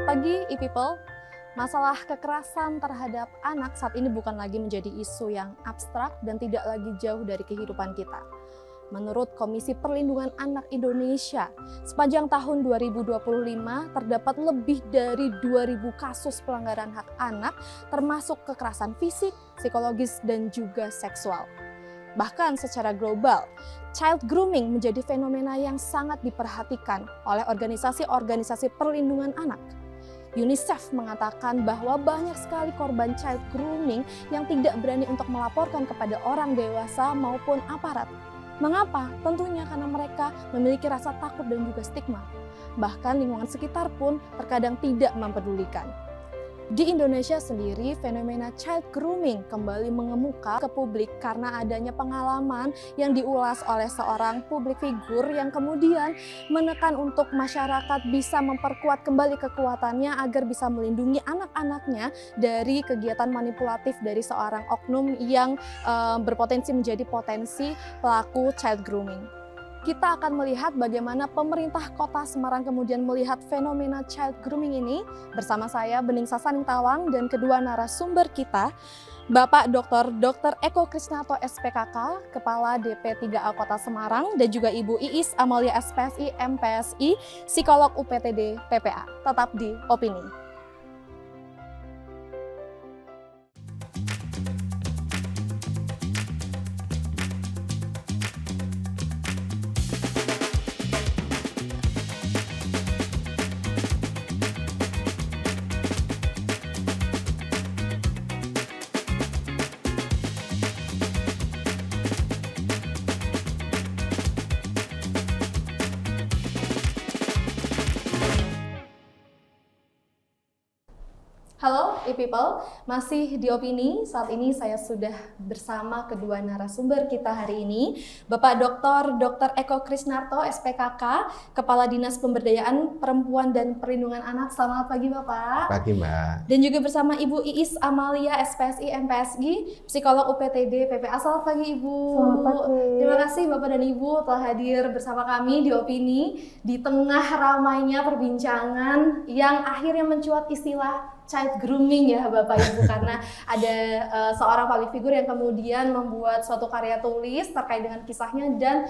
pagi, e-people. Masalah kekerasan terhadap anak saat ini bukan lagi menjadi isu yang abstrak dan tidak lagi jauh dari kehidupan kita. Menurut Komisi Perlindungan Anak Indonesia, sepanjang tahun 2025 terdapat lebih dari 2.000 kasus pelanggaran hak anak, termasuk kekerasan fisik, psikologis, dan juga seksual. Bahkan secara global, child grooming menjadi fenomena yang sangat diperhatikan oleh organisasi-organisasi perlindungan anak. UNICEF mengatakan bahwa banyak sekali korban child grooming yang tidak berani untuk melaporkan kepada orang dewasa maupun aparat. Mengapa? Tentunya karena mereka memiliki rasa takut dan juga stigma. Bahkan lingkungan sekitar pun terkadang tidak mempedulikan. Di Indonesia sendiri, fenomena child grooming kembali mengemuka ke publik karena adanya pengalaman yang diulas oleh seorang publik figur yang kemudian menekan untuk masyarakat bisa memperkuat kembali kekuatannya agar bisa melindungi anak-anaknya dari kegiatan manipulatif dari seorang oknum yang berpotensi menjadi potensi pelaku child grooming. Kita akan melihat bagaimana pemerintah Kota Semarang kemudian melihat fenomena child grooming ini bersama saya Bening Sasaning Tawang dan kedua narasumber kita, Bapak Dr. Eko Krisnarto SPKK, Kepala DP3A Kota Semarang, dan juga Ibu Iis Amalia SPSI MPSI, Psikolog UPTD PPA. Tetap di Opini. Halo e-people, masih di Opini. Saat ini saya sudah bersama kedua narasumber kita hari ini, Bapak Dr. Eko Krisnarto SPKK, Kepala Dinas Pemberdayaan Perempuan dan Perlindungan Anak. Selamat pagi Bapak. Pagi Mbak. Dan juga bersama Ibu Iis Amalia SPSI MPSI, Psikolog UPTD PPA. Selamat pagi Ibu. Selamat pagi. Terima kasih Bapak dan Ibu telah hadir bersama kami di Opini di tengah ramainya perbincangan yang akhirnya mencuat istilah child grooming ya Bapak Ibu, karena ada seorang public figure yang kemudian membuat suatu karya tulis terkait dengan kisahnya dan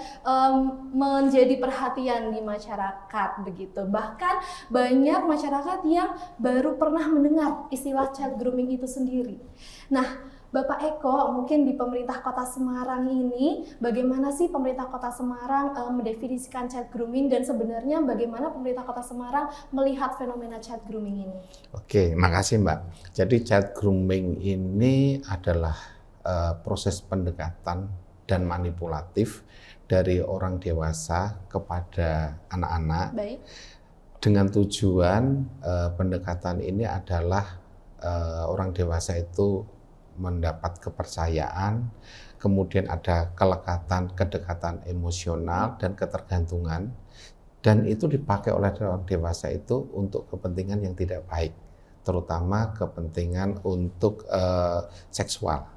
menjadi perhatian di masyarakat begitu. Bahkan banyak masyarakat yang baru pernah mendengar istilah child grooming itu sendiri. Nah, Bapak Eko, mungkin di pemerintah Kota Semarang ini, bagaimana sih pemerintah Kota Semarang mendefinisikan child grooming dan sebenarnya bagaimana pemerintah Kota Semarang melihat fenomena child grooming ini? Oke, makasih Mbak. Jadi child grooming ini adalah proses pendekatan dan manipulatif dari orang dewasa kepada anak-anak. Baik. Dengan tujuan pendekatan ini adalah orang dewasa itu mendapat kepercayaan, kemudian ada kelekatan, kedekatan emosional dan ketergantungan, dan itu dipakai oleh orang dewasa itu untuk kepentingan yang tidak baik, terutama kepentingan untuk seksual.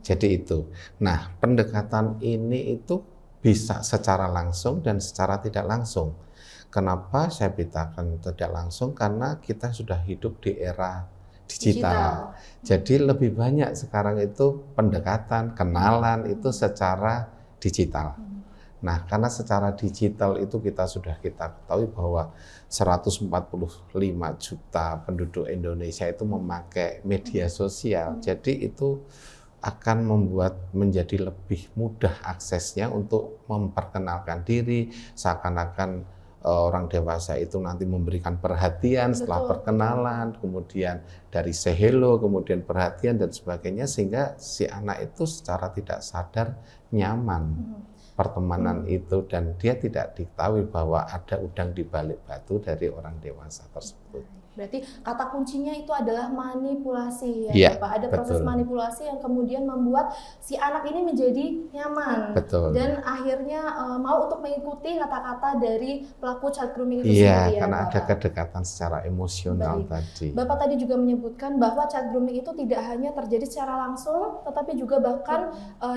Jadi itu. Nah, pendekatan ini itu bisa secara langsung dan secara tidak langsung. Kenapa saya beritakan tidak langsung? Karena kita sudah hidup di era digital. Jadi lebih banyak sekarang itu pendekatan, kenalan itu secara digital. Nah, karena secara digital itu kita ketahui bahwa 145 juta penduduk Indonesia itu memakai media sosial. Jadi itu akan membuat menjadi lebih mudah aksesnya untuk memperkenalkan diri, seakan-akan orang dewasa itu nanti memberikan perhatian setelah perkenalan, kemudian dari say hello, kemudian perhatian dan sebagainya, sehingga si anak itu secara tidak sadar nyaman pertemanan itu dan dia tidak diketahui bahwa ada udang di balik batu dari orang dewasa tersebut. Berarti kata kuncinya itu adalah manipulasi ya, Ya, Bapak. Ada proses betul. manipulasi yang kemudian membuat si anak ini menjadi nyaman. Betul. Dan akhirnya mau untuk mengikuti kata-kata dari pelaku child grooming itu Iya, sendiri ya, karena ada Bapak. kedekatan secara emosional Baik. tadi. Bapak tadi juga menyebutkan bahwa child grooming itu tidak hanya terjadi secara langsung, tetapi juga bahkan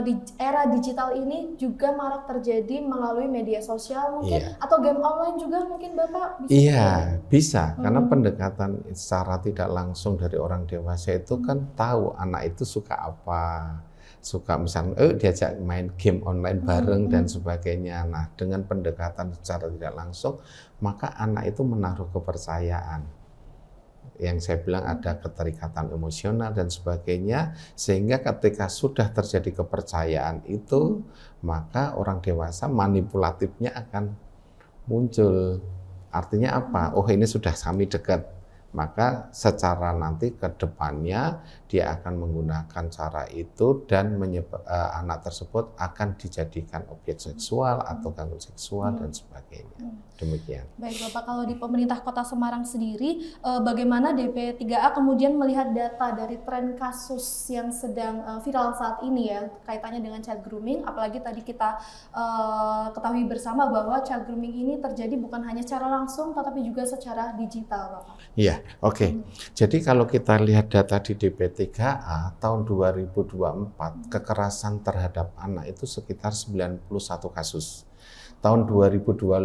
di era digital ini juga marak terjadi melalui media sosial mungkin, Iya. atau game online juga mungkin Bapak bisa. Iya, bisa. Karena pendekatan pendekatan secara tidak langsung dari orang dewasa itu kan tahu anak itu suka apa, suka misalnya diajak main game online bareng dan sebagainya. Nah, dengan pendekatan secara tidak langsung, maka anak itu menaruh kepercayaan. Yang saya bilang ada keterikatan emosional dan sebagainya, sehingga ketika sudah terjadi kepercayaan itu, maka orang dewasa manipulatifnya akan muncul. Artinya apa? Oh, ini sudah kami dekat. Maka secara nanti ke depannya dia akan menggunakan cara itu dan anak tersebut akan dijadikan objek seksual atau gangguan seksual dan sebagainya. Demikian. Baik Bapak, kalau di pemerintah Kota Semarang sendiri, bagaimana DP3A kemudian melihat data dari tren kasus yang sedang viral saat ini ya, kaitannya dengan child grooming, apalagi tadi kita ketahui bersama bahwa child grooming ini terjadi bukan hanya secara langsung tetapi juga secara digital Bapak. Iya, oke. Jadi kalau kita lihat data di DP3A tahun 2024, kekerasan terhadap anak itu sekitar 91 kasus. Tahun 2025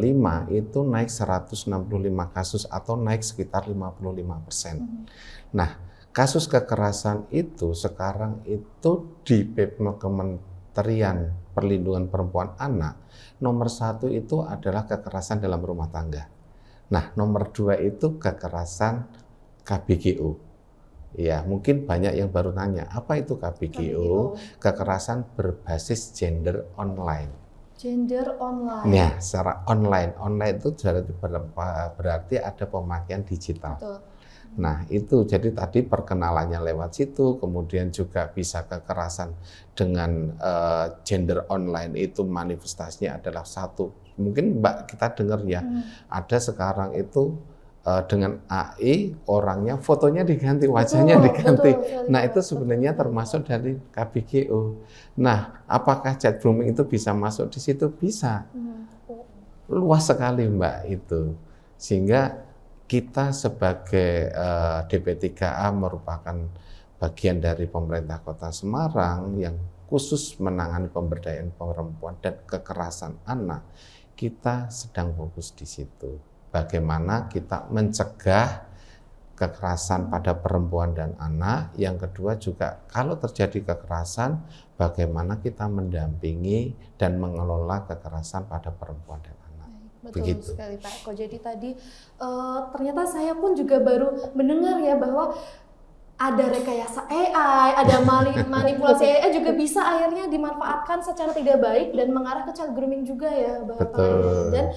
itu naik 165 kasus atau naik sekitar 55%. Nah, kasus kekerasan itu sekarang itu di Kementerian Perlindungan Perempuan Anak, nomor 1 itu adalah kekerasan dalam rumah tangga. Nah, nomor 2 itu kekerasan KBGO. Ya, mungkin banyak yang baru tanya, apa itu KBGO? Kekerasan berbasis gender online. Gender online. Ya, secara online. Online itu berarti ada pemakaian digital. Betul. Nah, itu jadi tadi perkenalannya lewat situ, kemudian juga bisa kekerasan dengan gender online itu manifestasinya adalah satu. Mungkin Mbak kita dengar ya, ada sekarang itu dengan AI orangnya fotonya diganti, wajahnya diganti. Nah, itu sebenarnya termasuk dari KBGO. Nah, apakah child grooming itu bisa masuk di situ? Bisa. Luas sekali Mbak itu. Sehingga kita sebagai DP3A merupakan bagian dari pemerintah Kota Semarang yang khusus menangani pemberdayaan perempuan dan kekerasan anak. Kita sedang fokus di situ. Bagaimana kita mencegah kekerasan pada perempuan dan anak. Yang kedua juga kalau terjadi kekerasan, bagaimana kita mendampingi dan mengelola kekerasan pada perempuan dan anak. Betul begitu sekali Pak Eko. Jadi tadi ternyata saya pun juga baru mendengar ya bahwa ada rekayasa AI, ada manipulasi AI juga bisa akhirnya dimanfaatkan secara tidak baik dan mengarah ke child grooming juga ya Bapak. Betul. Dan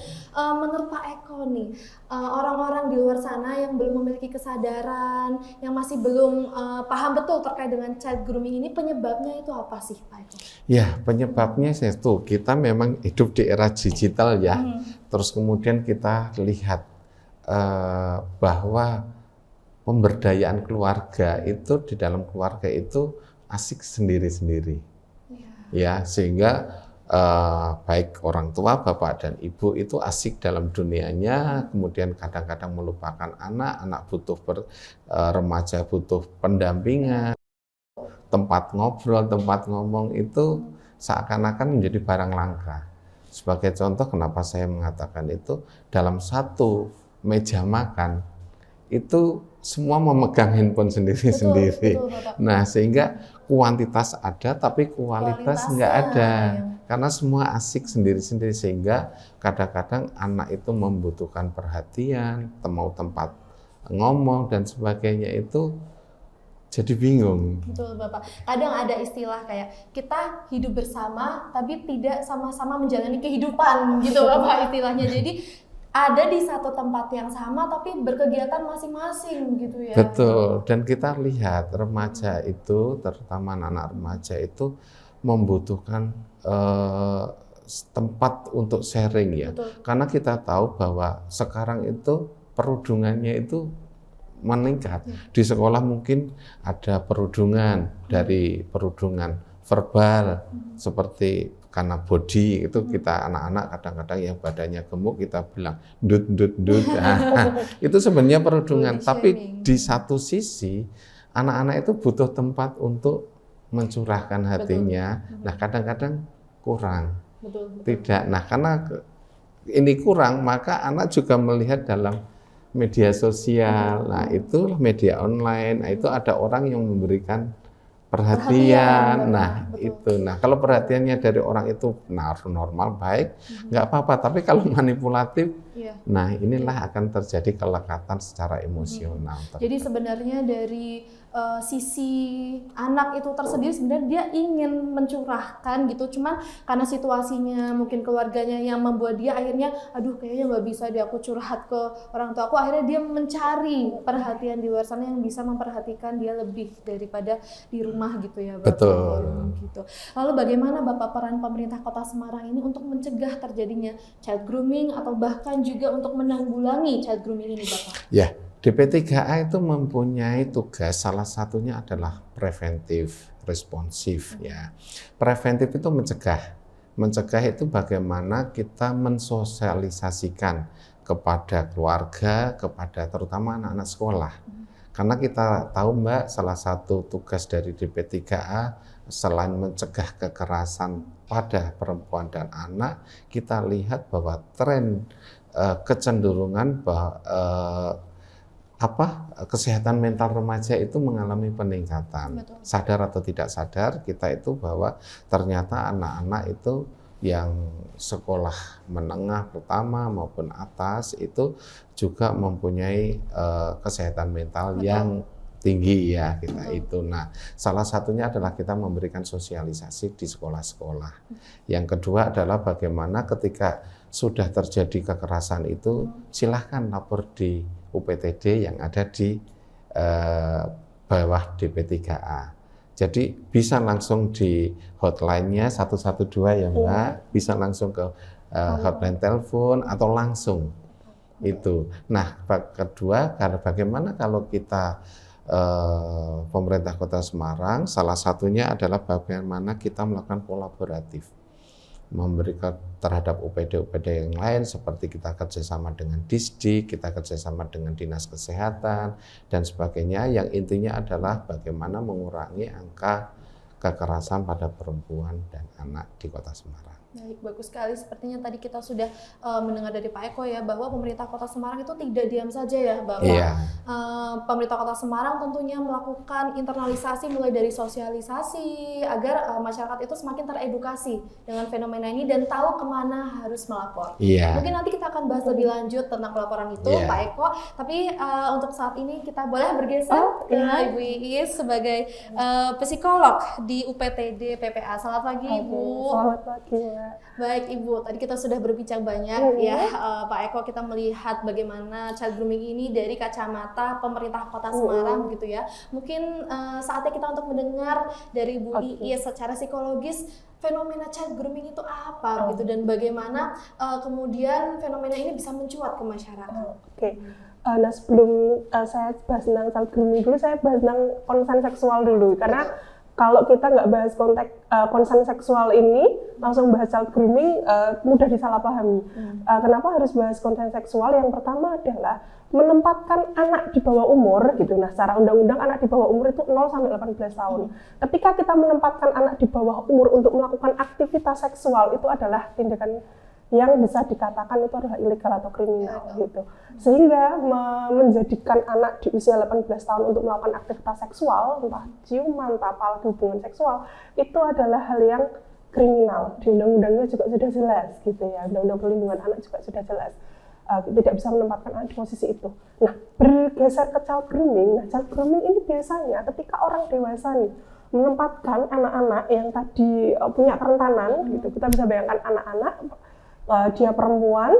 menurut Pak Eko nih, orang-orang di luar sana yang belum memiliki kesadaran, yang masih belum paham betul terkait dengan child grooming ini, penyebabnya itu apa sih Pak Eko? Ya, penyebabnya itu kita memang hidup di era digital ya. Terus kemudian kita lihat bahwa pemberdayaan keluarga itu di dalam keluarga itu asik sendiri-sendiri, ya sehingga baik orang tua, bapak dan ibu itu asik dalam dunianya, kemudian kadang-kadang melupakan anak butuh remaja butuh pendampingan, tempat ngobrol, tempat ngomong itu seakan-akan menjadi barang langka. Sebagai contoh, kenapa saya mengatakan itu, dalam satu meja makan itu semua memegang handphone sendiri-sendiri. Nah, sehingga kuantitas ada tapi kualitas nggak ada. Karena semua asik sendiri-sendiri, sehingga kadang-kadang anak itu membutuhkan perhatian, mau tempat ngomong dan sebagainya itu jadi bingung. Betul Bapak. Kadang ada istilah kayak kita hidup bersama tapi tidak sama-sama menjalani kehidupan gitu Bapak istilahnya. Jadi ada di satu tempat yang sama tapi berkegiatan masing-masing gitu ya. Betul, dan kita lihat remaja itu, terutama anak remaja itu membutuhkan tempat untuk sharing ya. Betul. Karena kita tahu bahwa sekarang itu perundungannya itu meningkat. Di sekolah mungkin ada perundungan dari perundungan verbal seperti karena body itu kita anak-anak kadang-kadang yang badannya gemuk kita bilang dut. Nah, itu sebenarnya perundungan. Tapi di satu sisi anak-anak itu butuh tempat untuk mencurahkan hatinya. Nah, kadang-kadang kurang. Tidak. Nah, karena ini kurang, maka anak juga melihat dalam media sosial. Nah, itulah media online. Nah, itu ada orang yang memberikan perhatian. Nah, betul. itu. Nah, kalau perhatiannya dari orang itu normal, baik, nggak apa-apa. Tapi kalau manipulatif, nah inilah akan terjadi kelekatan secara emosional. Jadi sebenarnya dari sisi anak itu tersendiri sebenarnya dia ingin mencurahkan gitu, cuman karena situasinya mungkin keluarganya yang membuat dia akhirnya aduh kayaknya nggak bisa deh aku curhat ke orang tua aku, akhirnya dia mencari perhatian di luar sana yang bisa memperhatikan dia lebih daripada di rumah gitu ya Bapak. Betul. Gitu. Lalu bagaimana Bapak peran pemerintah Kota Semarang ini untuk mencegah terjadinya child grooming atau bahkan juga untuk menanggulangi child grooming ini Bapak? Ya, DP3A itu mempunyai tugas, salah satunya adalah preventif, responsif ya. Preventif itu mencegah. Mencegah itu bagaimana kita mensosialisasikan kepada keluarga, kepada terutama anak-anak sekolah. Karena kita tahu Mbak, salah satu tugas dari DP3A selain mencegah kekerasan pada perempuan dan anak, kita lihat bahwa tren kecenderungan bahwa kesehatan mental remaja itu mengalami peningkatan. Betul. Sadar atau tidak sadar kita itu bahwa ternyata anak-anak itu yang sekolah menengah pertama maupun atas itu juga mempunyai kesehatan mental yang tinggi ya kita itu. Nah, salah satunya adalah kita memberikan sosialisasi di sekolah-sekolah. Yang kedua adalah bagaimana ketika sudah terjadi kekerasan itu silahkan lapor di UPTD yang ada di bawah DP3A. Jadi bisa langsung di hotline-nya 112 ya Mbak, bisa langsung ke hotline telepon atau langsung itu. Nah, kedua karena bagaimana kalau kita pemerintah Kota Semarang, salah satunya adalah bagaimana kita melakukan kolaboratif, memberikan terhadap UPD-UPD yang lain seperti kita kerjasama dengan Disdik, kita kerjasama dengan Dinas Kesehatan dan sebagainya, yang intinya adalah bagaimana mengurangi angka kekerasan pada perempuan dan anak di Kota Semarang. Baik, bagus sekali. Sepertinya tadi kita sudah mendengar dari Pak Eko ya bahwa pemerintah Kota Semarang itu tidak diam saja ya, bahwa pemerintah Kota Semarang tentunya melakukan internalisasi mulai dari sosialisasi agar masyarakat itu semakin teredukasi dengan fenomena ini dan tahu kemana harus melapor. Mungkin nanti kita akan bahas lebih lanjut tentang pelaporan itu, Pak Eko. Tapi untuk saat ini kita boleh bergeser ke Ibu Iis sebagai psikolog di UPTD PPA. Selamat pagi Ibu. Selamat pagi Mbak. Baik Ibu, tadi kita sudah berbincang banyak ya Pak Eko, kita melihat bagaimana child grooming ini dari kacamata pemerintah Kota Semarang gitu ya. Mungkin saatnya kita untuk mendengar dari Bu Iis secara psikologis fenomena child grooming itu apa gitu dan bagaimana kemudian fenomena ini bisa mencuat ke masyarakat. Nah sebelum saya bahas tentang child grooming dulu, saya bahas tentang konsen seksual dulu karena kalau kita nggak bahas konteks konsen seksual ini, langsung bahas child grooming mudah disalahpahami. Kenapa harus bahas konsen seksual? Yang pertama adalah menempatkan anak di bawah umur, gitu. Nah, secara undang-undang anak di bawah umur itu 0 sampai 18 tahun. Ketika kita menempatkan anak di bawah umur untuk melakukan aktivitas seksual, itu adalah tindakan yang bisa dikatakan itu adalah ilegal atau kriminal gitu. Sehingga menjadikan anak di usia 18 tahun untuk melakukan aktivitas seksual, entah ciuman, entah apalagi hubungan seksual, itu adalah hal yang kriminal. Di undang-undangnya juga sudah jelas gitu ya. Undang-undang perlindungan anak juga sudah jelas. Tidak bisa menempatkan anak di posisi itu. Nah, bergeser ke child grooming. Nah, child grooming ini biasanya ketika orang dewasa nih menempatkan anak-anak yang tadi punya kerentanan gitu. Kita bisa bayangkan anak-anak dia perempuan,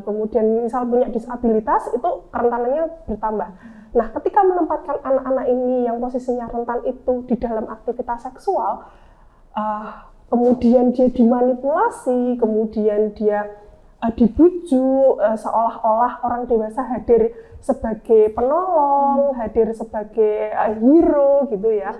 kemudian misal punya disabilitas, itu kerentanannya bertambah. Nah, ketika menempatkan anak-anak ini yang posisinya rentan itu di dalam aktivitas seksual, kemudian dia dimanipulasi, kemudian dia dibujuk, seolah-olah orang dewasa hadir sebagai penolong, hadir sebagai hero gitu ya.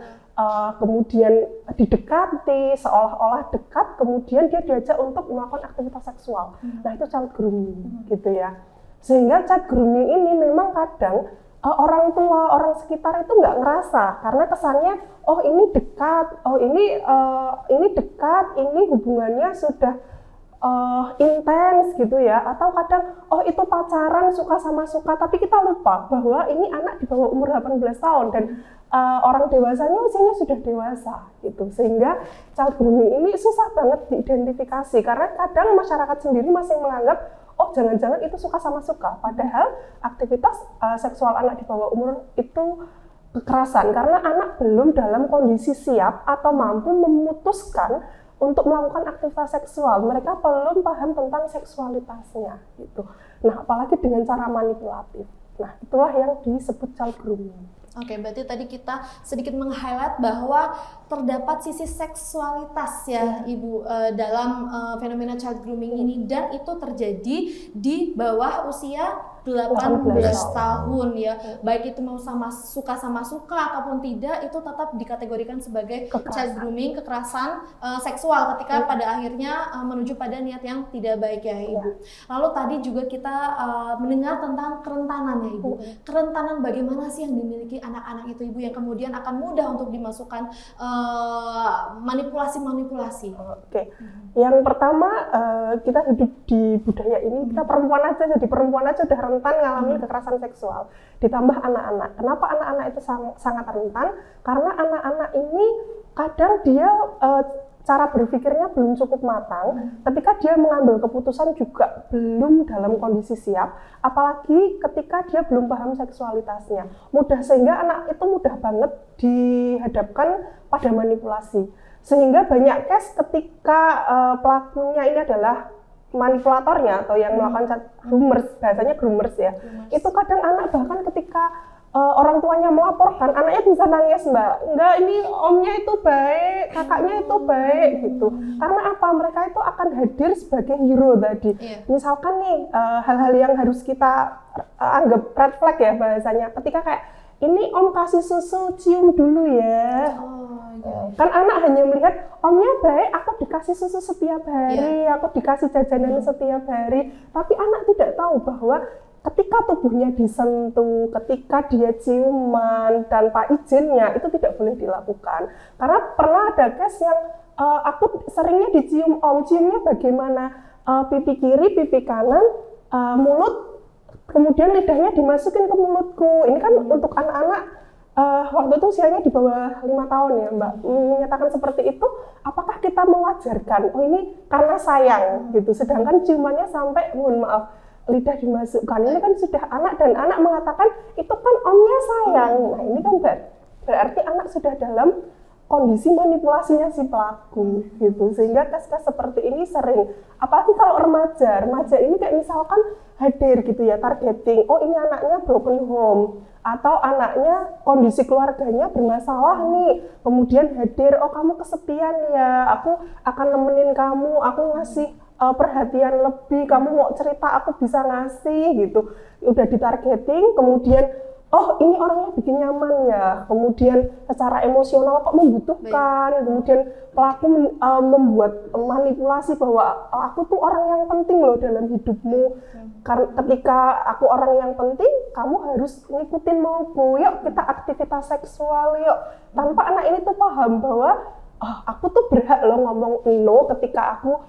Kemudian didekati, seolah-olah dekat, kemudian dia diajak untuk melakukan aktivitas seksual. Nah, itu child grooming gitu ya. Sehingga child grooming ini memang kadang orang tua, orang sekitar itu nggak ngerasa, karena kesannya, oh ini dekat, oh ini dekat, ini hubungannya sudah intens gitu ya, atau kadang itu pacaran suka sama suka, tapi kita lupa bahwa ini anak di bawah umur 18 tahun dan orang dewasanya usianya sudah dewasa gitu, sehingga child grooming ini susah banget diidentifikasi karena kadang masyarakat sendiri masih menganggap jangan-jangan itu suka sama suka, padahal aktivitas seksual anak di bawah umur itu kekerasan karena anak belum dalam kondisi siap atau mampu memutuskan untuk melakukan aktivitas seksual. Mereka belum paham tentang seksualitasnya gitu. Nah, apalagi dengan cara manipulatif. Nah, itulah yang disebut child grooming. Oke, berarti tadi kita sedikit meng-highlight bahwa terdapat sisi seksualitas ya Ibu dalam fenomena child grooming ini, dan itu terjadi di bawah usia 18 tahun ya. Baik itu mau suka ataupun tidak, itu tetap dikategorikan sebagai child grooming, kekerasan seksual ketika pada akhirnya menuju pada niat yang tidak baik ya Ibu. Lalu tadi juga kita mendengar tentang kerentanan ya Ibu. Kerentanan bagaimana sih yang dimiliki anak-anak itu Ibu yang kemudian akan mudah untuk dimasukkan manipulasi-manipulasi? Oke. Yang pertama, kita hidup di budaya ini, kita perempuan aja udah rentan ngalamin kekerasan seksual, ditambah anak-anak. Kenapa anak-anak itu sangat rentan? Karena anak-anak ini kadang dia cara berpikirnya belum cukup matang, ketika dia mengambil keputusan juga belum dalam kondisi siap, apalagi ketika dia belum paham seksualitasnya. Sehingga anak itu mudah banget dihadapkan pada manipulasi. Sehingga banyak case ketika pelakunya ini adalah manipulatornya atau yang melakukan groomers, bahasanya groomers ya. Itu kadang anak bahkan ketika orang tuanya melaporkan, anaknya bisa nangis, Mbak. Enggak, ini omnya itu baik, kakaknya itu baik gitu. Karena apa? Mereka itu akan hadir sebagai hero tadi. Misalkan nih hal-hal yang harus kita anggap red flag ya bahasanya. Ketika kayak ini om kasih susu, cium dulu ya. Kan anak hanya melihat omnya baik, aku dikasih susu setiap hari, aku dikasih jajanan setiap hari. Tapi anak tidak tahu bahwa ketika tubuhnya disentuh, ketika dia ciuman tanpa izinnya, itu tidak boleh dilakukan. Karena pernah ada case yang aku seringnya dicium om, ciumnya bagaimana? Pipi kiri, pipi kanan, mulut, kemudian lidahnya dimasukin ke mulutku. Ini kan untuk anak-anak waktu itu usianya di bawah 5 tahun ya Mbak, menyatakan seperti itu. Apakah kita mewajarkan, ini karena sayang gitu, sedangkan ciumannya sampai, mohon maaf, lidah dimasukkan. Ini kan sudah anak, dan anak mengatakan itu kan omnya sayang. Nah ini kan berarti anak sudah dalam kondisi manipulasinya si pelaku gitu, sehingga kes-kes seperti ini sering. Apalagi kalau remaja ini kayak misalkan hadir gitu ya, targeting, ini anaknya broken home, atau anaknya kondisi keluarganya bermasalah nih, kemudian hadir, kamu kesepian ya, aku akan nemenin kamu, aku ngasih perhatian lebih, kamu mau cerita aku bisa ngasih gitu. Udah ditargeting, kemudian ini orangnya bikin nyaman ya, kemudian secara emosional kok membutuhkan. Kemudian pelaku membuat manipulasi bahwa aku tuh orang yang penting loh dalam hidupmu. Karena ketika aku orang yang penting, kamu harus ngikutin mauku, yuk kita aktivitas seksual yuk. Tanpa anak ini tuh paham bahwa aku tuh berhak loh ngomong no ketika aku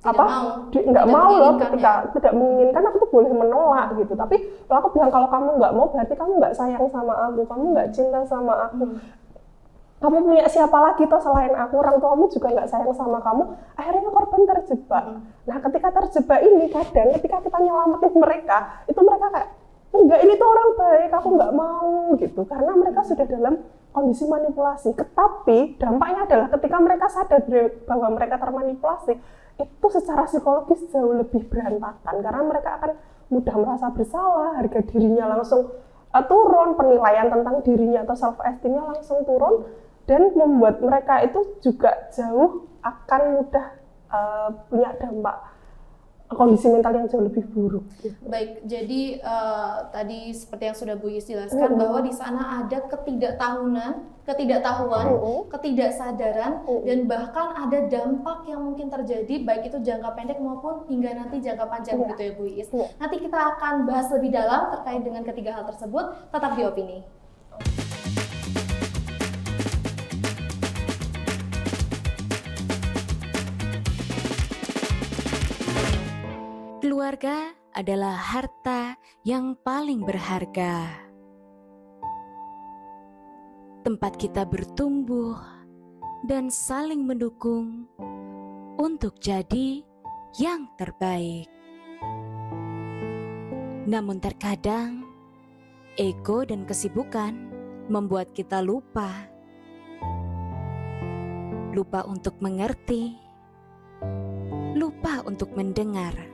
nggak mau loh, ketika tidak menginginkan, aku tuh boleh menolak gitu. Tapi pelaku bilang kalau kamu nggak mau berarti kamu nggak sayang sama aku, kamu nggak cinta sama aku. Kamu punya siapa lagi toh selain aku, orang tuamu juga nggak sayang sama kamu. Akhirnya korban terjebak. Nah ketika terjebak ini kadang ketika kita nyelamatin mereka, itu mereka kayak enggak, ini tuh orang baik, aku nggak mau gitu, karena mereka sudah dalam kondisi manipulasi. Tetapi dampaknya adalah ketika mereka sadar bahwa mereka termanipulasi, itu secara psikologis jauh lebih berantakan, karena mereka akan mudah merasa bersalah, harga dirinya langsung turun, penilaian tentang dirinya atau self esteemnya langsung turun, dan membuat mereka itu juga jauh akan mudah punya dampak kondisi mental yang jauh lebih buruk. Baik, jadi tadi seperti yang sudah Bu Is jelaskan bahwa di sana ada ketidaktahuan, ketidaksadaran, dan bahkan ada dampak yang mungkin terjadi baik itu jangka pendek maupun hingga nanti jangka panjang gitu ya Bu Is. Nanti kita akan bahas lebih dalam terkait dengan ketiga hal tersebut, tetap di Opini. Keluarga adalah harta yang paling berharga. Tempat kita bertumbuh dan saling mendukung untuk jadi yang terbaik. Namun terkadang ego dan kesibukan membuat kita lupa untuk mengerti, lupa untuk mendengar,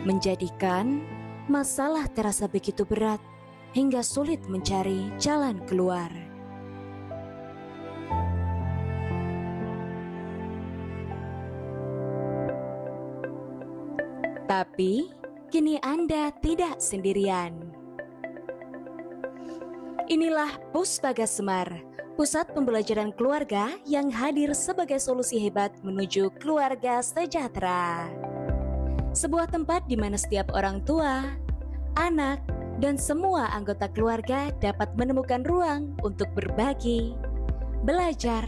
menjadikan masalah terasa begitu berat hingga sulit mencari jalan keluar. Tapi kini Anda tidak sendirian. Inilah Puspaga Semar, pusat pembelajaran keluarga yang hadir sebagai solusi hebat menuju keluarga sejahtera. Sebuah tempat di mana setiap orang tua, anak, dan semua anggota keluarga dapat menemukan ruang untuk berbagi, belajar,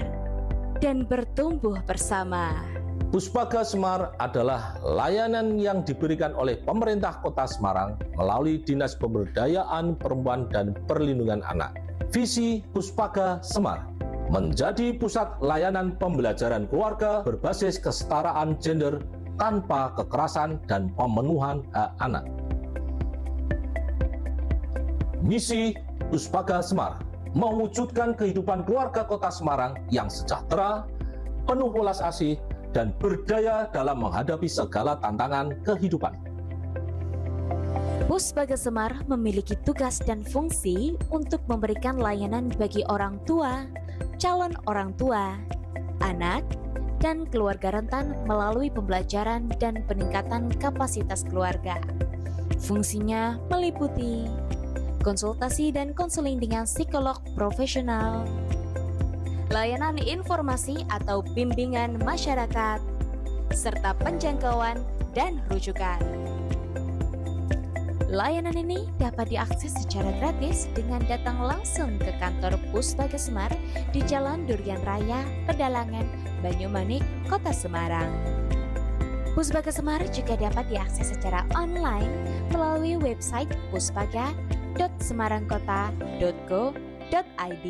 dan bertumbuh bersama. Puspaga Semar adalah layanan yang diberikan oleh pemerintah Kota Semarang melalui Dinas Pemberdayaan Perempuan dan Perlindungan Anak. Visi Puspaga Semar menjadi pusat layanan pembelajaran keluarga berbasis kesetaraan gender tanpa kekerasan dan pemenuhan hak anak. Misi Puspaga Semar mewujudkan kehidupan keluarga Kota Semarang yang sejahtera, penuh welas asih, dan berdaya dalam menghadapi segala tantangan kehidupan. Puspaga Semar memiliki tugas dan fungsi untuk memberikan layanan bagi orang tua, calon orang tua, anak, dan keluarga rentan melalui pembelajaran dan peningkatan kapasitas keluarga. Fungsinya meliputi konsultasi dan konseling dengan psikolog profesional, layanan informasi atau bimbingan masyarakat, serta penjangkauan dan rujukan. Layanan ini dapat diakses secara gratis dengan datang langsung ke kantor Puspaga Semar di Jalan Durian Raya, Pedalangan, Banyumanik, Kota Semarang. Puspaga Semar juga dapat diakses secara online melalui website puspaga.semarangkota.go.id.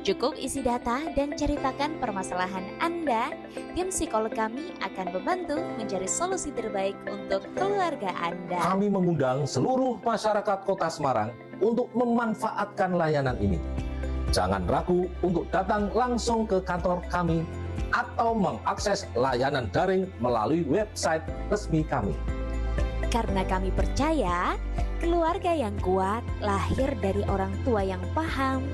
Cukup isi data dan ceritakan permasalahan Anda, tim psikolog kami akan membantu mencari solusi terbaik untuk keluarga Anda. Kami mengundang seluruh masyarakat Kota Semarang untuk memanfaatkan layanan ini. Jangan ragu untuk datang langsung ke kantor kami atau mengakses layanan daring melalui website resmi kami. Karena kami percaya, keluarga yang kuat lahir dari orang tua yang paham,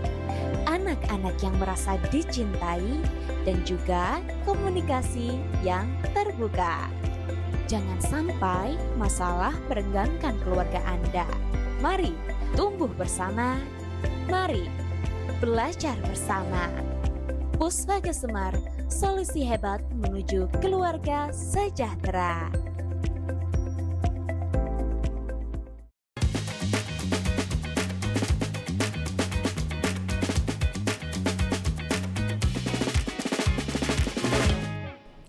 anak-anak yang merasa dicintai, dan juga komunikasi yang terbuka. Jangan sampai masalah merenggangkan keluarga Anda. Mari tumbuh bersama, mari belajar bersama. Puspaga Semar, solusi hebat menuju keluarga sejahtera.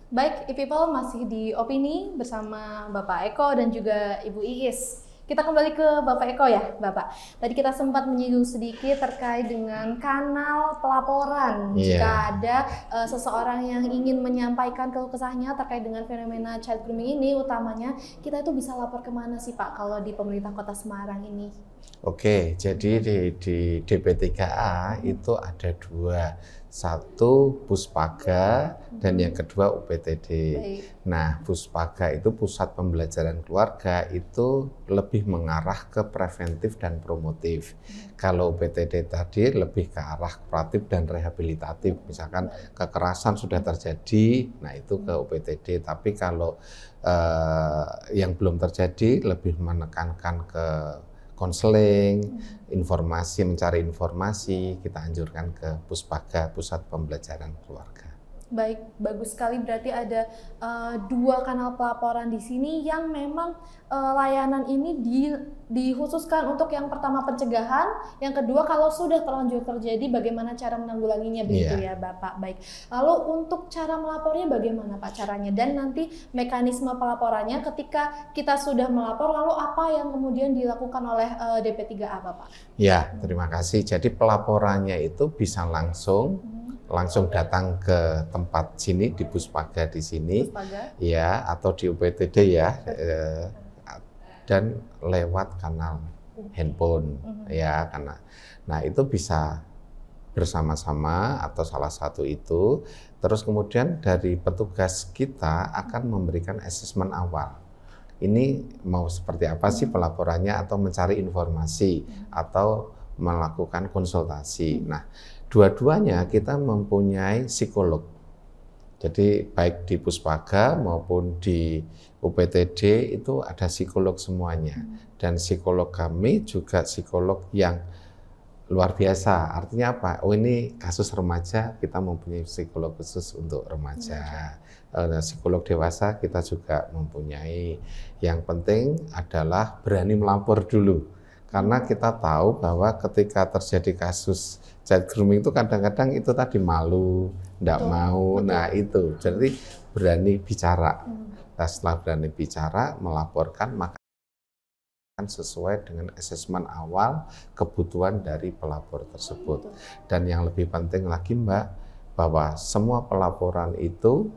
Baik, e-people masih di Opini bersama Bapak Eko dan juga Ibu Iis. Kita kembali ke Bapak Eko ya, Bapak. Tadi kita sempat menyinggung sedikit terkait dengan kanal pelaporan. Jika ada seseorang yang ingin menyampaikan keluh kesahnya terkait dengan fenomena child grooming ini, utamanya kita itu bisa lapor kemana sih Pak kalau di pemerintah Kota Semarang ini? Oke, jadi di DP3A itu ada dua. Satu Puspaga dan yang kedua UPTD. Baik. Nah, Puspaga itu pusat pembelajaran keluarga itu lebih mengarah ke preventif dan promotif. Kalau UPTD tadi lebih ke arah kuratif dan rehabilitatif. Misalkan kekerasan sudah terjadi, nah itu ke UPTD. Tapi kalau yang belum terjadi lebih menekankan ke konseling, informasi, mencari informasi, kita anjurkan ke Puspaga, Pusat Pembelajaran Keluarga. Baik, bagus sekali. Berarti ada dua kanal pelaporan di sini yang memang layanan ini dikhususkan untuk yang pertama pencegahan, yang kedua kalau sudah terlanjur terjadi bagaimana cara menanggulanginya begitu ya Bapak. Baik. Lalu untuk cara melapornya bagaimana Pak caranya dan nanti mekanisme pelaporannya ketika kita sudah melapor lalu apa yang kemudian dilakukan oleh DP3A Bapak? Ya, terima kasih. Jadi pelaporannya itu bisa langsung datang ke tempat sini di Puspaga di sini, ya, atau di UPTD ya, dan lewat kanal handphone, ya, karena, nah itu bisa bersama-sama atau salah satu itu, terus kemudian dari petugas kita akan memberikan asesmen awal. Ini mau seperti apa sih pelaporannya atau mencari informasi atau melakukan konsultasi. Nah, dua-duanya kita mempunyai psikolog. Jadi baik di Puspaga maupun di UPTD itu ada psikolog semuanya. Dan psikolog kami juga psikolog yang luar biasa. Artinya apa? Oh ini kasus remaja, kita mempunyai psikolog khusus untuk remaja. Psikolog dewasa kita juga mempunyai. Yang penting adalah berani melapor dulu. Karena kita tahu bahwa ketika terjadi kasus child grooming itu kadang-kadang itu tadi malu, tidak mau. Nah itu, jadi berani bicara. Nah, setelah berani bicara, melaporkan, maka sesuai dengan asesmen awal kebutuhan dari pelapor tersebut. Dan yang lebih penting lagi Mbak, bahwa semua pelaporan itu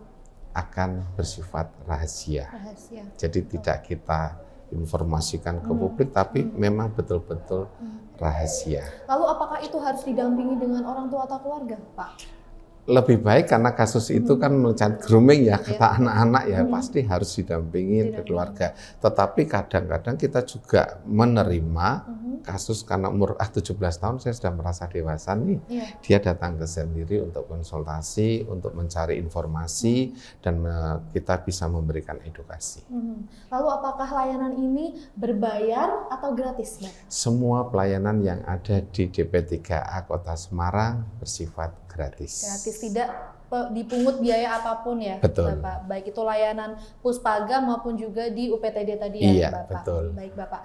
akan bersifat rahasia. Jadi tidak kita informasikan ke publik, tapi memang betul-betul rahasia. Lalu apakah itu harus didampingi dengan orang tua atau keluarga, Pak? Lebih baik karena kasus itu kan child grooming ya, kata anak-anak ya pasti harus didampingi ke keluarga. Tetapi kadang-kadang kita juga menerima kasus karena umur 17 tahun saya sudah merasa dewasa nih, dia datang ke sendiri untuk konsultasi, untuk mencari informasi dan kita bisa memberikan edukasi. Lalu apakah layanan ini berbayar atau gratis, Mbak? Semua pelayanan yang ada di DP3A Kota Semarang bersifat gratis. Gratis, tidak dipungut biaya apapun ya, betul. Bapak. Baik itu layanan Puspaga maupun juga di UPTD tadi ya, iya, Bapak. Betul. Baik, Bapak.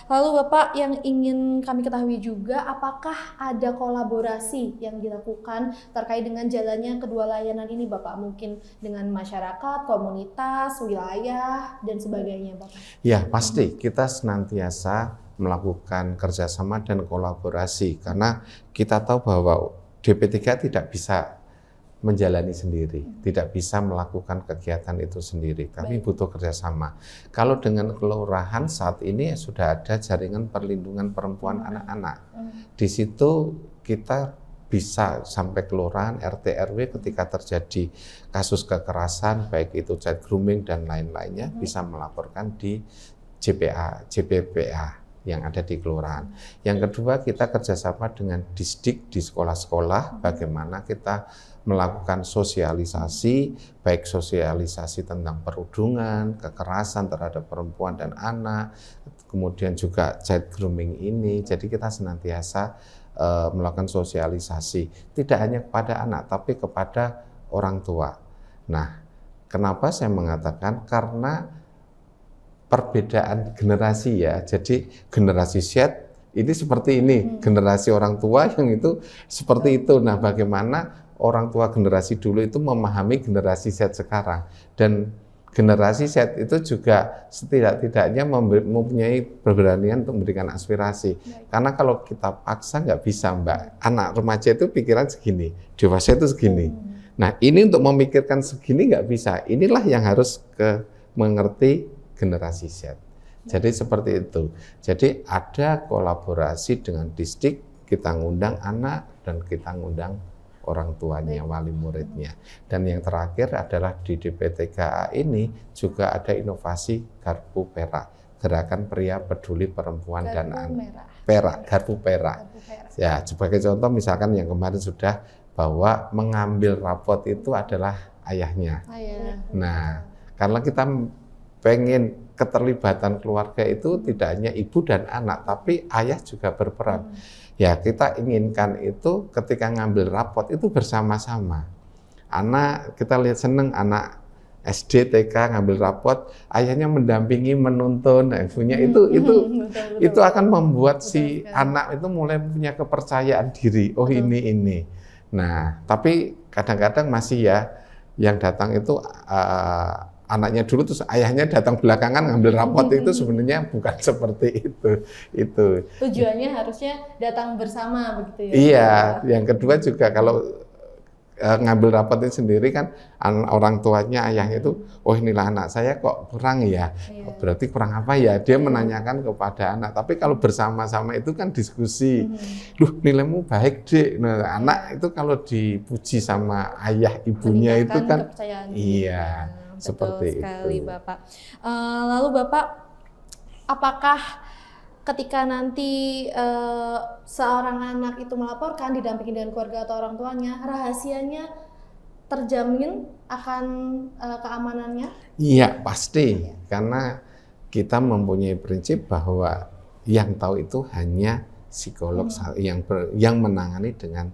Lalu Bapak yang ingin kami ketahui juga, apakah ada kolaborasi yang dilakukan terkait dengan jalannya kedua layanan ini, Bapak? Mungkin dengan masyarakat, komunitas, wilayah, dan sebagainya, Bapak. Ya, pasti kita senantiasa melakukan kerjasama dan kolaborasi karena kita tahu bahwa DP3 tidak bisa menjalani sendiri, tidak bisa melakukan kegiatan itu sendiri. Kami butuh kerjasama. Kalau dengan kelurahan saat ini sudah ada jaringan perlindungan perempuan anak-anak. Di situ kita bisa sampai kelurahan, RT, RW ketika terjadi kasus kekerasan, baik itu child grooming dan lain-lainnya, bisa melaporkan di JPPA yang ada di kelurahan. Yang kedua, kita kerjasama dengan Disdik di sekolah-sekolah, bagaimana kita melakukan sosialisasi, baik sosialisasi tentang perundungan, kekerasan terhadap perempuan dan anak, kemudian juga child grooming ini. Jadi kita senantiasa melakukan sosialisasi, tidak hanya kepada anak, tapi kepada orang tua. Nah, kenapa saya mengatakan? Karena perbedaan generasi ya, jadi generasi Z ini seperti ini, generasi orang tua yang itu seperti itu. Nah, bagaimana orang tua generasi dulu itu memahami generasi Z sekarang, dan generasi Z itu juga setidak-tidaknya mempunyai keberanian untuk memberikan aspirasi. Karena kalau kita paksa nggak bisa, Mbak. Anak remaja itu pikiran segini, dewasa itu segini. Nah, ini untuk memikirkan segini nggak bisa. Inilah yang harus mengerti generasi Z. Jadi seperti itu. Jadi ada kolaborasi dengan Disdik, kita ngundang anak dan kita ngundang orang tuanya, wali muridnya. Dan yang terakhir adalah di DP3A ini juga ada inovasi Garpu Perak, Gerakan Pria Peduli Perempuan dan Anak. Garpu Perak. Ya, sebagai contoh misalkan yang kemarin sudah bahwa mengambil rapot itu adalah ayahnya. Nah, karena kita pengen keterlibatan keluarga itu tidak hanya ibu dan anak, tapi ayah juga berperan. Ya, kita inginkan itu ketika ngambil rapot itu bersama-sama. Anak kita lihat seneng, anak SD, TK ngambil rapot, ayahnya mendampingi, menuntun, ibunya itu akan membuat si anak itu mulai punya kepercayaan diri. Oh ini. Nah, tapi kadang-kadang masih ya yang datang itu anaknya dulu terus ayahnya datang belakangan ngambil rapot itu sebenarnya bukan seperti itu. Tujuannya harusnya datang bersama begitu ya. Iya, yang kedua juga kalau ngambil rapotnya sendiri kan orang tuanya, ayahnya itu, oh inilah anak saya kok kurang ya, berarti kurang apa ya, dia menanyakan kepada anak. Tapi kalau bersama-sama itu kan diskusi, loh nilaimu baik dek. Nah, anak itu kalau dipuji sama ayah ibunya itu kan, iya seperti sekali, itu. Bapak. Lalu Bapak, apakah ketika nanti seorang anak itu melaporkan didampingi dengan keluarga atau orang tuanya, rahasianya terjamin akan keamanannya? Iya pasti, karena kita mempunyai prinsip bahwa yang tahu itu hanya psikolog yang menangani dengan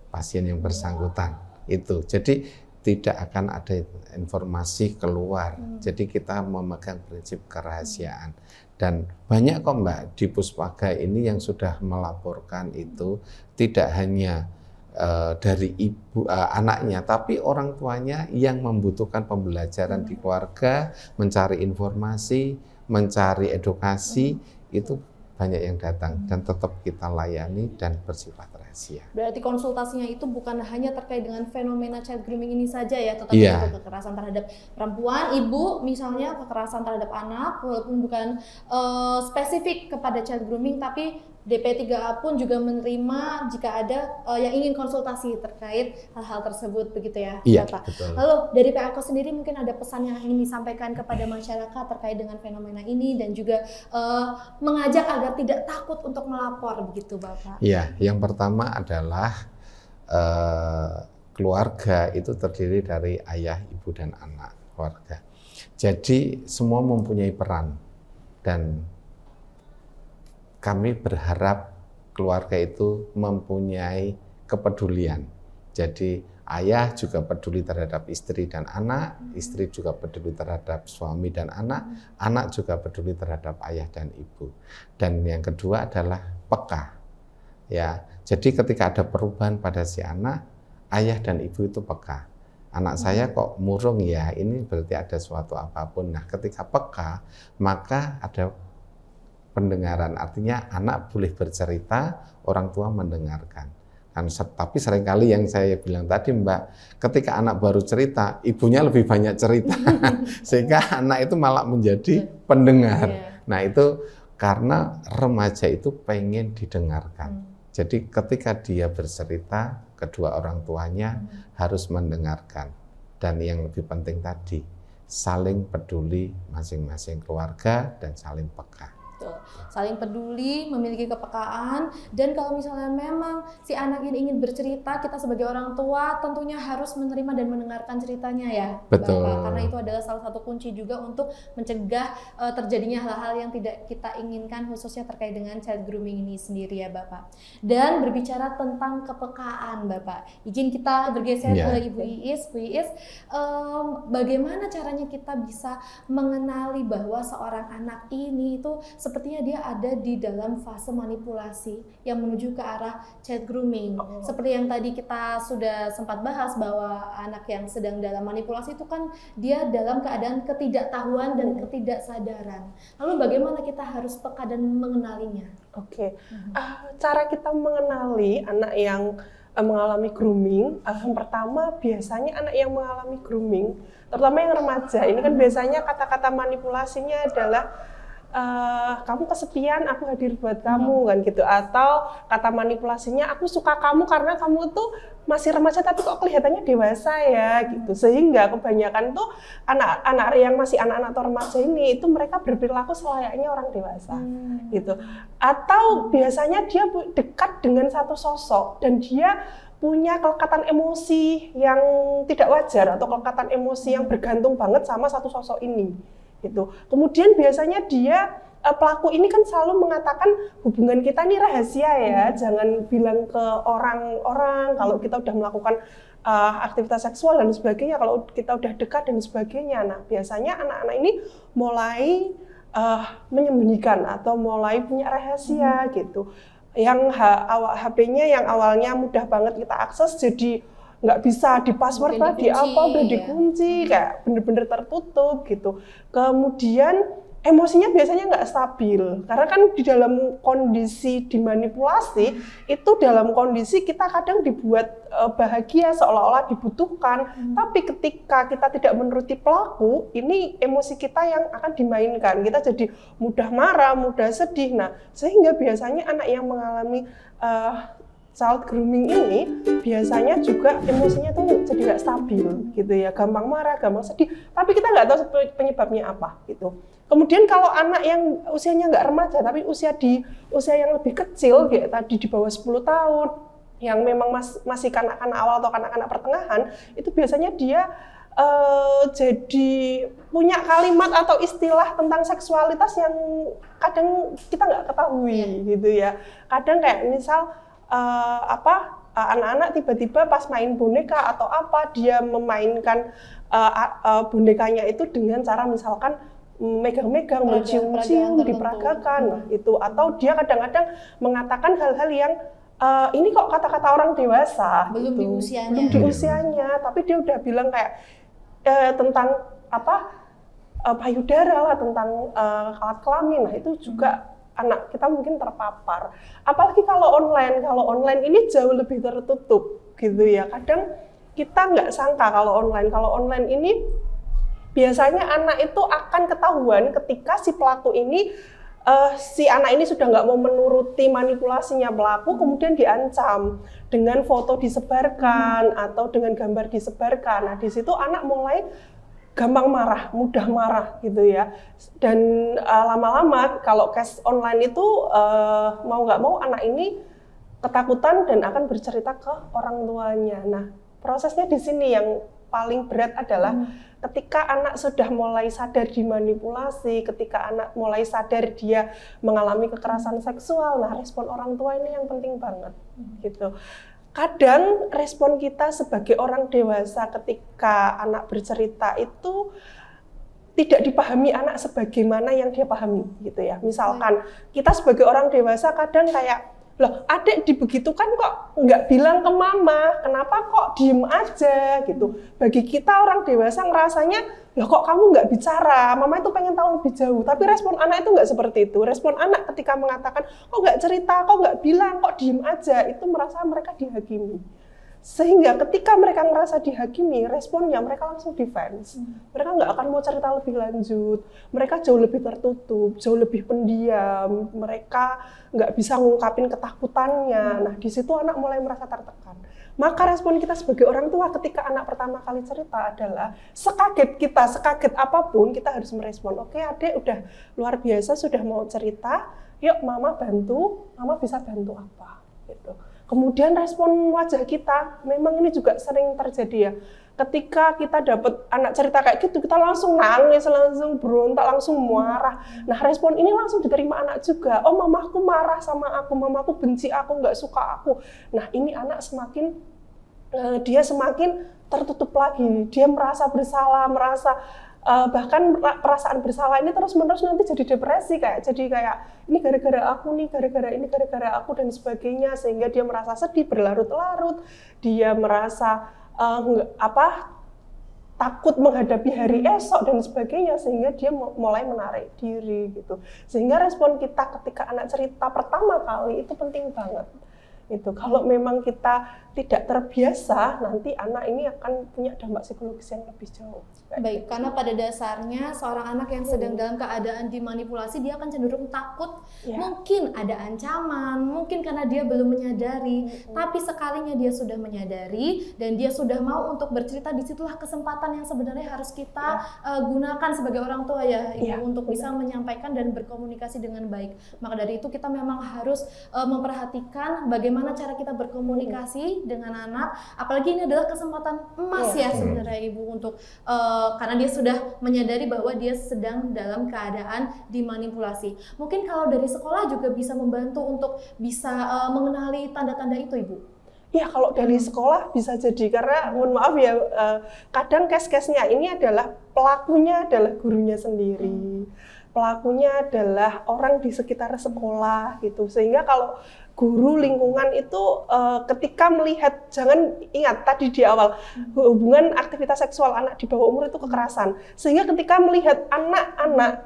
pasien yang bersangkutan itu. Jadi tidak akan ada informasi keluar. Jadi kita memegang prinsip kerahasiaan. Dan banyak kok Mbak di Puspaga ini yang sudah melaporkan itu tidak hanya dari ibu anaknya, tapi orang tuanya yang membutuhkan pembelajaran di keluarga, mencari informasi, mencari edukasi, itu banyak yang datang dan tetap kita layani dan bersifat rahasia. Berarti konsultasinya itu bukan hanya terkait dengan fenomena child grooming ini saja ya, tetapi juga kekerasan terhadap perempuan, ibu misalnya, kekerasan terhadap anak, walaupun bukan spesifik kepada child grooming, tapi DP3A pun juga menerima jika ada yang ingin konsultasi terkait hal-hal tersebut, begitu ya, Bapak? Betul. Lalu dari PAKO sendiri mungkin ada pesan yang ingin disampaikan kepada masyarakat terkait dengan fenomena ini dan juga mengajak agar tidak takut untuk melapor, begitu Bapak? Iya, yang pertama adalah keluarga itu terdiri dari ayah, ibu, dan anak keluarga. Jadi semua mempunyai peran dan kami berharap keluarga itu mempunyai kepedulian. Jadi ayah juga peduli terhadap istri dan anak, istri juga peduli terhadap suami dan anak, anak juga peduli terhadap ayah dan ibu. Dan yang kedua adalah peka. Ya, jadi ketika ada perubahan pada si anak, ayah dan ibu itu peka. Anak saya kok murung ya, ini berarti ada suatu apapun. Nah, ketika peka, maka ada pendengaran, artinya anak boleh bercerita, orang tua mendengarkan. Tapi seringkali yang saya bilang tadi Mbak, ketika anak baru cerita, ibunya lebih banyak cerita, sehingga anak itu malah menjadi pendengar. Nah itu karena remaja itu pengen didengarkan. Jadi ketika dia bercerita, kedua orang tuanya harus mendengarkan. Dan yang lebih penting tadi, saling peduli masing-masing keluarga dan saling peka. Saling peduli, memiliki kepekaan, dan kalau misalnya memang si anak ini ingin bercerita, kita sebagai orang tua tentunya harus menerima dan mendengarkan ceritanya ya, betul. Bapak, karena itu adalah salah satu kunci juga untuk mencegah terjadinya hal-hal yang tidak kita inginkan, khususnya terkait dengan child grooming ini sendiri ya Bapak. Dan berbicara tentang kepekaan Bapak, izin kita bergeser ke Ibu Iis. Bu Iis, bagaimana caranya kita bisa mengenali bahwa seorang anak ini itu sepertinya dia ada di dalam fase manipulasi yang menuju ke arah child grooming. Seperti yang tadi kita sudah sempat bahas bahwa anak yang sedang dalam manipulasi itu kan dia dalam keadaan ketidaktahuan dan ketidaksadaran. Lalu bagaimana kita harus peka dan mengenalinya? Cara kita mengenali anak yang mengalami grooming, yang pertama biasanya anak yang mengalami grooming, terutama yang remaja, ini kan biasanya kata-kata manipulasinya adalah kamu kesepian, aku hadir buat kamu, kan gitu. Atau kata manipulasinya, aku suka kamu karena kamu tuh masih remaja tapi kok kelihatannya dewasa ya, gitu. Sehingga kebanyakan tuh anak-anak yang masih anak-anak atau remaja ini itu mereka berperilaku selayaknya orang dewasa, gitu. Atau biasanya dia dekat dengan satu sosok dan dia punya kelekatan emosi yang tidak wajar atau kelekatan emosi yang bergantung banget sama satu sosok ini. Gitu. Kemudian biasanya dia pelaku ini kan selalu mengatakan hubungan kita ini rahasia ya, jangan bilang ke orang-orang kalau kita udah melakukan aktivitas seksual dan sebagainya, kalau kita udah dekat dan sebagainya. Nah, biasanya anak-anak ini mulai menyembunyikan atau mulai punya rahasia gitu. Yang HP-nya yang awalnya mudah banget kita akses jadi nggak bisa di password lah, di apa, udah dikunci, kayak bener-bener tertutup gitu. Kemudian emosinya biasanya nggak stabil, karena kan di dalam kondisi dimanipulasi, itu dalam kondisi kita kadang dibuat bahagia, seolah-olah dibutuhkan, tapi ketika kita tidak menuruti pelaku, ini emosi kita yang akan dimainkan, kita jadi mudah marah, mudah sedih. Nah, sehingga biasanya anak yang mengalami child grooming ini biasanya juga emosinya tuh jadi nggak stabil gitu ya, gampang marah, gampang sedih, tapi kita nggak tahu penyebabnya apa gitu. Kemudian kalau anak yang usianya nggak remaja tapi usia yang lebih kecil kayak tadi di bawah 10 tahun yang memang masih kanak-kanak awal atau kanak-kanak pertengahan, itu biasanya dia jadi punya kalimat atau istilah tentang seksualitas yang kadang kita nggak ketahui gitu ya. Kadang kayak misal anak-anak tiba-tiba pas main boneka atau apa, dia memainkan bonekanya itu dengan cara misalkan megang-megang, mencium-cium, diperagakan itu, atau dia kadang-kadang mengatakan hal-hal yang ini kok kata-kata orang dewasa, belum gitu. di belum di usianya, tapi dia udah bilang kayak tentang payudara lah, tentang alat kelamin. Nah, itu juga anak kita mungkin terpapar. Apalagi kalau online ini jauh lebih tertutup gitu ya. Kadang kita nggak sangka kalau online ini biasanya anak itu akan ketahuan ketika si pelaku ini, si anak ini sudah nggak mau menuruti manipulasinya pelaku, kemudian diancam dengan foto disebarkan atau dengan gambar disebarkan. Nah, di situ anak mulai gampang marah, mudah marah gitu ya. Dan lama-lama kalau case online itu mau nggak mau anak ini ketakutan dan akan bercerita ke orang tuanya. Nah, prosesnya di sini yang paling berat adalah ketika anak sudah mulai sadar dimanipulasi, ketika anak mulai sadar dia mengalami kekerasan seksual, nah respon orang tua ini yang penting banget gitu. Kadang respon kita sebagai orang dewasa ketika anak bercerita itu tidak dipahami anak sebagaimana yang dia pahami gitu ya. Misalkan kita sebagai orang dewasa kadang kayak, loh adik dibegitukan kok nggak bilang ke mama, kenapa kok diem aja gitu. Bagi kita orang dewasa ngerasanya, loh kok kamu nggak bicara, mama itu pengen tahu lebih jauh. Tapi respon anak itu nggak seperti itu. Respon anak ketika mengatakan, kok nggak cerita, kok nggak bilang, kok diem aja, itu merasa mereka dihakimi. Sehingga ketika mereka ngerasa dihakimi, responnya mereka langsung defense. Mereka nggak akan mau cerita lebih lanjut. Mereka jauh lebih tertutup, jauh lebih pendiam. Mereka nggak bisa ngungkapin ketakutannya. Nah, di situ anak mulai merasa tertekan. Maka respon kita sebagai orang tua ketika anak pertama kali cerita adalah sekaget apapun kita harus merespon. Oke, adik udah luar biasa sudah mau cerita, yuk mama bantu, mama bisa bantu apa gitu. Kemudian respon wajah kita, memang ini juga sering terjadi ya. Ketika kita dapat anak cerita kayak gitu, kita langsung nangis, langsung berontak, langsung marah. Nah, respon ini langsung diterima anak juga. Oh, mamaku marah sama aku, mamaku benci aku, nggak suka aku. Nah, ini anak dia semakin tertutup lagi. Dia merasa bersalah, bahkan perasaan bersalah ini terus-menerus nanti jadi depresi, jadi kayak ini gara-gara aku nih, ini gara-gara aku dan sebagainya, sehingga dia merasa sedih berlarut-larut, dia merasa takut menghadapi hari esok dan sebagainya, sehingga dia mulai menarik diri gitu. Sehingga respon kita ketika anak cerita pertama kali itu penting banget. Itu kalau memang kita tidak terbiasa, nanti anak ini akan punya dampak psikologis yang lebih jauh. Baik, karena pada dasarnya seorang anak yang sedang dalam keadaan dimanipulasi, dia akan cenderung takut, mungkin ada ancaman, mungkin karena dia belum menyadari, tapi sekalinya dia sudah menyadari dan dia sudah mau untuk bercerita, disitulah kesempatan yang sebenarnya harus kita gunakan sebagai orang tua ya, Ibu, untuk bisa menyampaikan dan berkomunikasi dengan baik. Maka dari itu kita memang harus memperhatikan bagaimana cara kita berkomunikasi dengan anak, apalagi ini adalah kesempatan emas ya sebenarnya Ibu, untuk karena dia sudah menyadari bahwa dia sedang dalam keadaan dimanipulasi. Mungkin kalau dari sekolah juga bisa membantu untuk bisa mengenali tanda-tanda itu, Ibu. Ya kalau dari sekolah bisa jadi, karena mohon maaf ya, kadang case-case-nya ini adalah pelakunya adalah gurunya sendiri, pelakunya adalah orang di sekitar sekolah gitu. Sehingga kalau guru lingkungan itu ketika melihat, jangan ingat tadi di awal, hubungan aktivitas seksual anak di bawah umur itu kekerasan. Sehingga ketika melihat anak-anak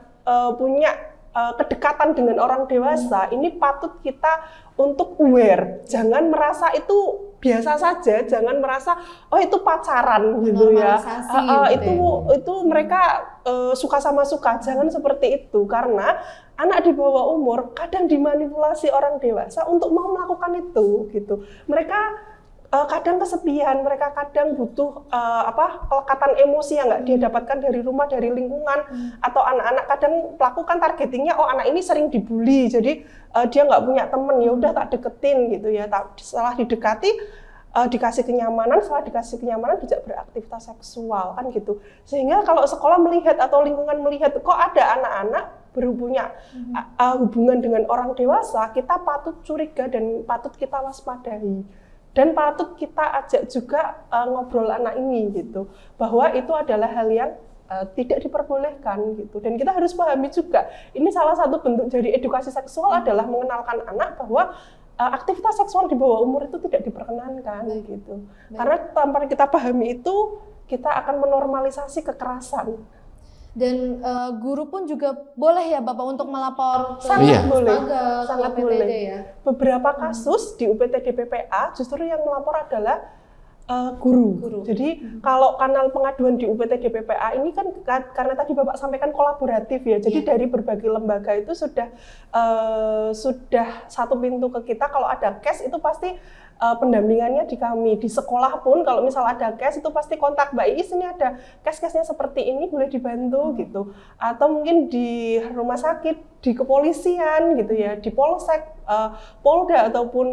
punya kedekatan dengan orang dewasa, ini patut kita untuk aware, jangan merasa itu biasa saja, jangan merasa oh itu pacaran gitu ya, itu mereka suka sama suka, jangan seperti itu, karena anak di bawah umur kadang dimanipulasi orang dewasa untuk mau melakukan itu gitu. Mereka kadang kesepian, mereka kadang butuh kelekatan emosi yang nggak dia dapatkan dari rumah, dari lingkungan, atau anak-anak kadang pelaku kan targetingnya, oh anak ini sering dibully, jadi dia nggak punya temen, ya udah tak deketin gitu ya. Setelah didekati, dikasih kenyamanan, setelah dikasih kenyamanan dijak beraktivitas seksual kan gitu. Sehingga kalau sekolah melihat atau lingkungan melihat kok ada anak-anak berhubungan hubungan dengan orang dewasa, kita patut curiga dan patut kita waspadai. Dan patut kita ajak juga ngobrol anak ini gitu, bahwa itu adalah hal yang tidak diperbolehkan gitu. Dan kita harus pahami juga, ini salah satu bentuk dari edukasi seksual adalah mengenalkan anak bahwa aktivitas seksual di bawah umur itu tidak diperkenankan gitu. Karena tanpa kita pahami itu, kita akan menormalisasi kekerasan. Dan guru pun juga boleh ya Bapak untuk melapor ke sangat boleh, sangat boleh ya. Beberapa kasus di UPTD PPA justru yang melapor adalah guru. Jadi kalau kanal pengaduan di UPTD PPA ini kan karena tadi Bapak sampaikan kolaboratif ya. Jadi dari berbagai lembaga itu sudah satu pintu ke kita. Kalau ada case itu pasti pendampingannya di kami. Di sekolah pun kalau misal ada case itu pasti kontak Mbak Iis, ini ada case-case-nya seperti ini, boleh dibantu gitu. Atau mungkin di rumah sakit, di kepolisian gitu ya, di Polsek, Polda ataupun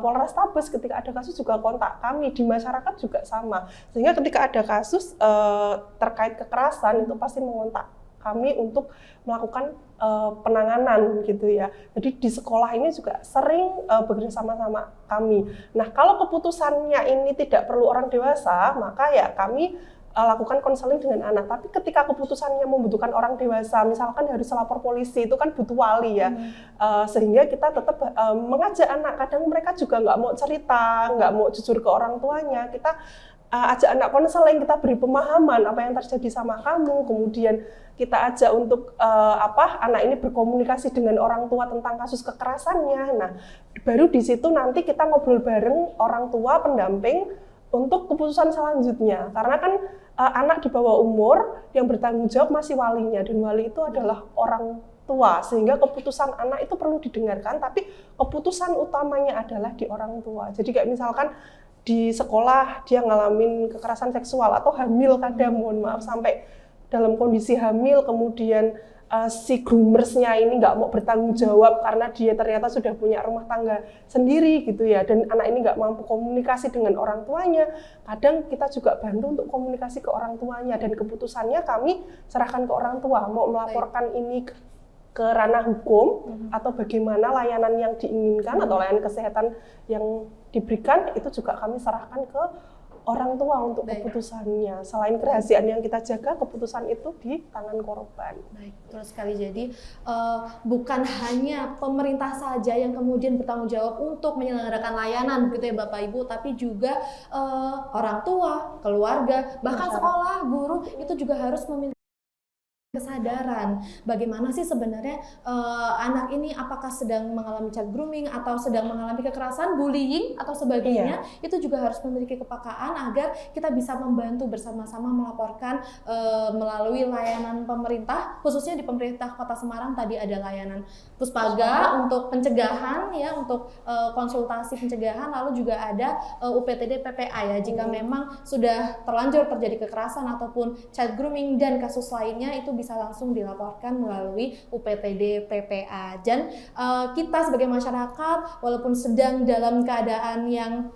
Polrestabes, ketika ada kasus juga kontak kami. Di masyarakat juga sama. Sehingga ketika ada kasus terkait kekerasan itu pasti mengontak kami untuk melakukan penanganan gitu ya. Jadi di sekolah ini juga sering bekerja sama kami. Nah, kalau keputusannya ini tidak perlu orang dewasa, maka ya kami lakukan konseling dengan anak. Tapi ketika keputusannya membutuhkan orang dewasa, misalkan harus lapor polisi, itu kan butuh wali ya. Sehingga kita tetap mengajak anak. Kadang mereka juga nggak mau cerita, nggak mau jujur ke orang tuanya. Kita ajak anak konseling, kita beri pemahaman apa yang terjadi sama kamu, kemudian kita ajak untuk anak ini berkomunikasi dengan orang tua tentang kasus kekerasannya. Nah, baru di situ nanti kita ngobrol bareng orang tua pendamping untuk keputusan selanjutnya. Karena kan anak di bawah umur yang bertanggung jawab masih walinya, dan wali itu adalah orang tua, sehingga keputusan anak itu perlu didengarkan, tapi keputusan utamanya adalah di orang tua. Jadi kayak misalkan di sekolah dia ngalamin kekerasan seksual atau hamil, kadang mohon maaf sampai dalam kondisi hamil, kemudian si groomersnya ini nggak mau bertanggung jawab karena dia ternyata sudah punya rumah tangga sendiri gitu ya, dan anak ini nggak mampu komunikasi dengan orang tuanya. Kadang kita juga bantu untuk komunikasi ke orang tuanya, dan keputusannya kami serahkan ke orang tua, mau melaporkan ini ke ranah hukum atau bagaimana layanan yang diinginkan atau layanan kesehatan yang diberikan, itu juga kami serahkan ke orang tua untuk keputusannya. Selain kerahasiaan yang kita jaga, keputusan itu di tangan korban. Baik, betul sekali. Jadi bukan hanya pemerintah saja yang kemudian bertanggung jawab untuk menyelenggarakan layanan begitu ya Bapak Ibu, tapi juga orang tua, keluarga, bahkan sekolah, guru itu juga harus memiliki kesadaran bagaimana sih sebenarnya anak ini apakah sedang mengalami child grooming atau sedang mengalami kekerasan, bullying atau sebagainya. Itu juga harus memiliki kepekaan agar kita bisa membantu bersama-sama melaporkan melalui layanan pemerintah, khususnya di pemerintah Kota Semarang tadi ada layanan Puspaga untuk pencegahan ya, untuk konsultasi pencegahan, lalu juga ada UPTD PPA ya jika memang sudah terlanjur terjadi kekerasan ataupun child grooming dan kasus lainnya, itu bisa langsung dilaporkan melalui UPTD PPA. Dan kita sebagai masyarakat walaupun sedang dalam keadaan yang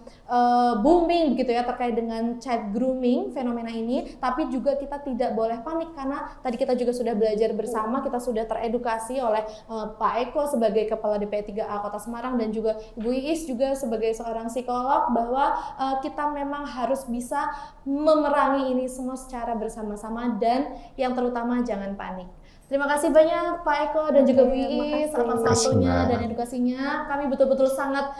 booming begitu ya terkait dengan child grooming fenomena ini, tapi juga kita tidak boleh panik karena tadi kita juga sudah belajar bersama, kita sudah teredukasi oleh Pak Eko sebagai Kepala DPI 3A Kota Semarang dan juga Ibu Iis juga sebagai seorang psikolog bahwa kita memang harus bisa memerangi ini semua secara bersama-sama dan yang terutama jangan panik. Terima kasih banyak Pak Eko dan juga Bu Iis atas waktunya dan edukasinya. Kami betul-betul sangat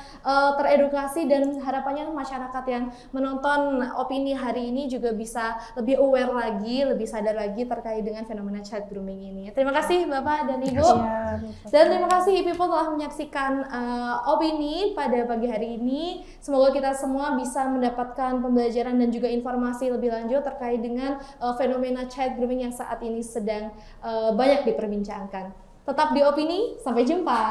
teredukasi dan harapannya masyarakat yang menonton opini hari ini juga bisa lebih aware lagi, lebih sadar lagi terkait dengan fenomena child grooming ini. Terima kasih Bapak dan Ibu. Dan terima kasih people telah menyaksikan opini pada pagi hari ini. Semoga kita semua bisa mendapatkan pembelajaran dan juga informasi lebih lanjut terkait dengan fenomena child grooming yang saat ini sedang banyak diperbincangkan. Tetap di opini, sampai jumpa.